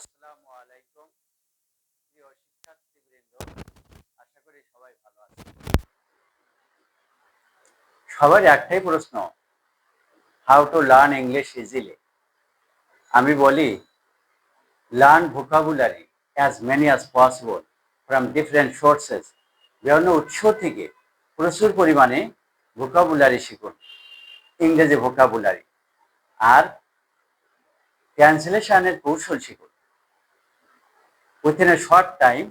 আসসালামু আলাইকুম প্রিয় শিক্ষার্থীবৃন্দ, আশা করি সবাই ভালো আছেন। সবার একটাই প্রশ্ন, how to learn English easily. আমি বলি, learn vocabulary as many as possible from different sources. বিভিন্ন উৎস থেকে প্রচুর পরিমাণে ভোকাবুলারি শিখুন, ইংরেজি ভোকাবুলারি। আর ট্রান্সলেশনের কৌশল শিখুন। Within a short time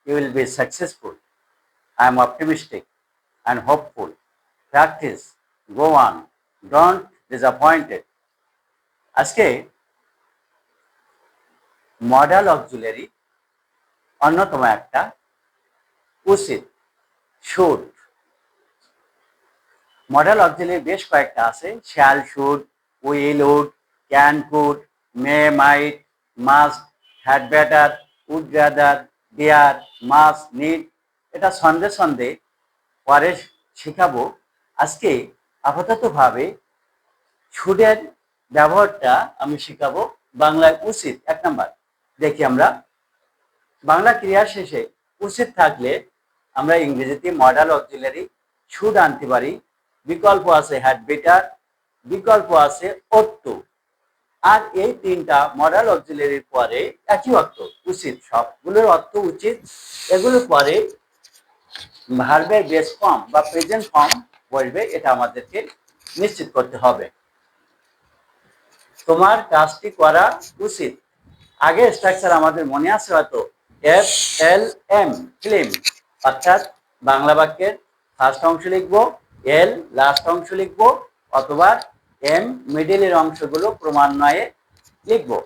you will be successful. I am optimistic and hopeful. Practice, go on, don't disappointed. আজকে মডেল অক্সিলারি অন্যতম একটা উচিত, শুড। মডেল অক্সিলারি বেশ কয়েকটা আছে, shall, should, will, would, can, could, may, might, must, had better, would rather, dare, must, need. এটা সন্ধে সন্ধে পরে শিখাবো। আজকে আপাততভাবে শুডের ব্যবহারটা আমি শিখাবো। বাংলায় উচিত 1 নাম্বার। দেখি আমরা বাংলা ক্রিয়া শেষে উচিত থাকলে আমরা ইংরেজিতে মডেল অক্সিলারি শুড আনতে পারি। বিকল্প আছে হ্যাড বেটার, বিকল্প আছে ought to। আর এই তিনটা মডেল অক্সিলারির পরে একই অর্থ, উচিত, সবগুলোর অর্থ উচিত। এগুলোর পরে ভার্বের বেস ফর্ম বা প্রেজেন্ট ফর্ম বসবে, এটা আমাদেরকে নিশ্চিত করতে হবে। তোমার কাজটি করা উচিত। আগে স্ট্রাকচার আমাদের মনে আছে হয়তো, FLM, ফিল্ম। অর্থাৎ বাংলা বাক্যের ফার্স্ট অংশ লিখবো, L লাস্ট অংশ লিখবো, অথবা M মিডিলের অংশগুলো ক্রমান্বয়ে লিখবো।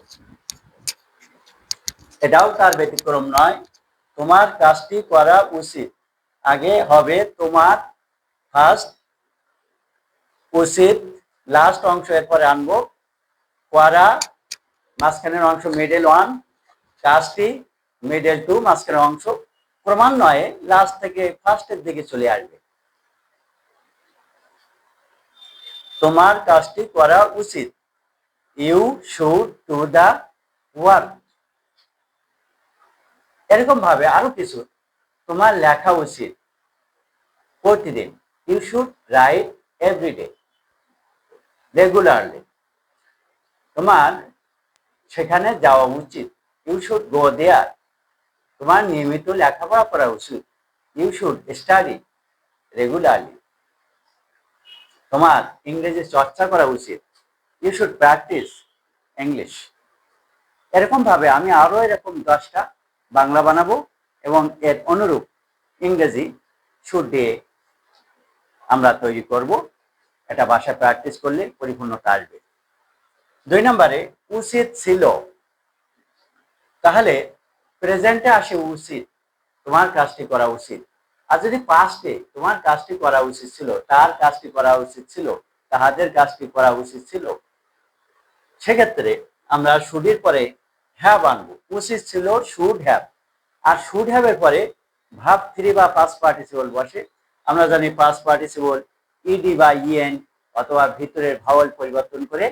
এটাও তার ব্যতিক্রম নয়। তোমার কাজটি করা উচিত, আগে হবে তোমার, ফার্স্ট, উচিত, লাস্ট অংশ এরপরে আনবো, করা, মাঝখানের অংশ মিডল ওয়ান, কাজটি মিডল টু, মাঝখানের অংশ ক্রমান্বয়ে লাস্ট থেকে ফার্স্টের দিকে চলে আসবে। তোমার কাজটি করা উচিত, you should do the work. এরকম ভাবে আরো কিছু, তোমার লেখা উচিত প্রতিদিন, you should write everyday, regularly. তোমার সেখানে যাওয়া উচিত, ইউ শুড গো দেয়ার। তোমার নিয়মিত লেখাপড়া করা উচিত, ইউ শুড স্টাডি রেগুলারলি। তোমার ইংরেজি চর্চা করা উচিত, ইউ শুড প্র্যাকটিস ইংলিশ। এরকম ভাবে আমি আরো এরকম 10টা বাংলা বানাবো এবং এর অনুরূপ ইংরেজি শুড দিয়ে আমরা তৈরি করব। এটা বাসায় প্র্যাকটিস করলে পরিপূর্ণতা আসবে। 2 নম্বরে উচিত ছিল, তাহলে প্রেজেন্টে আসে উচিত, তোমার কাজটি করা উচিত। আর যদি পাস্টে তোমার কাজটি করা উচিত ছিল, তার কাজটি করা উচিত ছিল, তাহাদের কাজটি করা উচিত ছিল, সেক্ষেত্রে আমরা শুডের পরে হ্যাভ আনবো। উচিত ছিল শুড হ্যাভ, আর শুড হ্যাভ এর পরে ভাব 3 বা পাস্ট পার্টিসিপল বসে। আমরা জানি পাস্ট পার্টিসিপল ইডি বা ইএন অথবা ভিতরের ভাওয়াল পরিবর্তন করে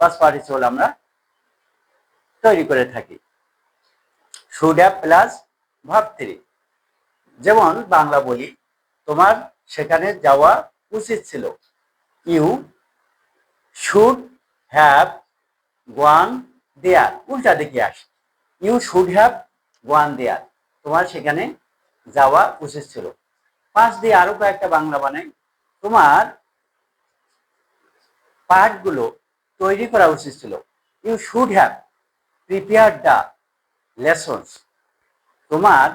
পাস্ট পার্টিসিপল আমরা তৈরি করে থাকি। শুড হ্যাভ প্লাস ভাব 3। যেমন বাংলা বলি, তোমার সেখানে যাওয়া উচিত ছিল, ইউ শুড হ্যাভ গন দেয়ার। উল্টা দিকে আসে, ইউ শুড হ্যাভ গন দেয়ার, তোমার সেখানে যাওয়া উচিত ছিল। 5 দিয়ে আরো কয়েকটা বাংলা বানাই, তোমার পাঠগুলো তৈরি করা উচিত ছিল, you should have prepared the lessons. তোমার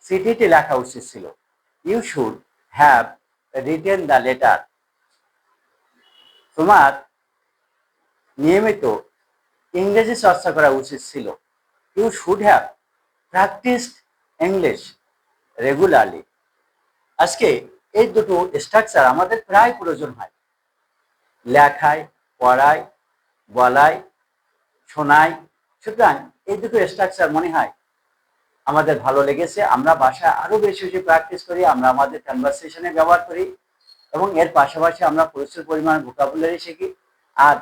চিঠিটি লেখা উচিত ছিল, you should have written the letter. তোমার নিয়মিত ইংরেজি চর্চা করা উচিত ছিল, you should have practised English regularly. আজকে এই দুটো স্ট্রাকচার আমাদের প্রায় প্রয়োজন হয়, লেখায়, পড়ায়, বলায়, শোনায়। সুতরাং এই দুটো স্ট্রাকচার মনে হয় আমাদের ভালো লেগেছে। আমরা ভাষা আরো বেশি বেশি প্র্যাকটিস করি, আমরা আমাদের কনভারসেশনে ব্যবহার করি এবং এর পাশাপাশি আমরা প্রচুর পরিমাণ ভোকাবুলারি শিখি। আর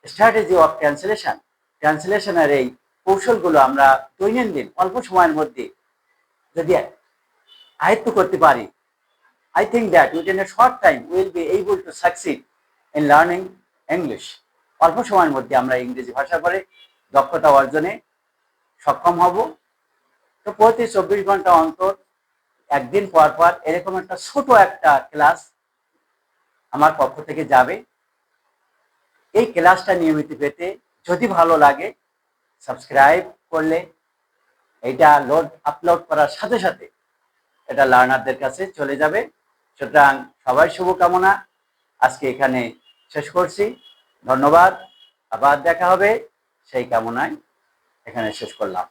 স্ট্র্যাটেজি অফ ট্রান্সলেশন, ট্রান্সলেশনের এই কৌশলগুলো আমরা দৈনন্দিন অল্প সময়ের মধ্যে যদি আয়ত্ত করতে পারি, I think that within a short time we will be able to succeed in learning English. অল্প সময়ের মধ্যে আমরা ইংরেজি ভাষা পড়ে দক্ষতা অর্জনে সক্ষম হব। তো প্রতি 24 ঘন্টা অন্তর একদিন পর পর এরকম একটা ছোট একটা ক্লাস আমার পক্ষ থেকে যাবে। এই ক্লাসটা নিয়মিত পেতে যদি ভালো লাগে সাবস্ক্রাইব করলে এটা আপলোড করার সাথে সাথে এটা লার্নারদের কাছে চলে যাবে। সুতরাং সবাই শুভকামনা, আজকে এখানে শেষ করছি। ধন্যবাদ, আবার দেখা হবে সেই কামনায় এখানে শেষ করলাম।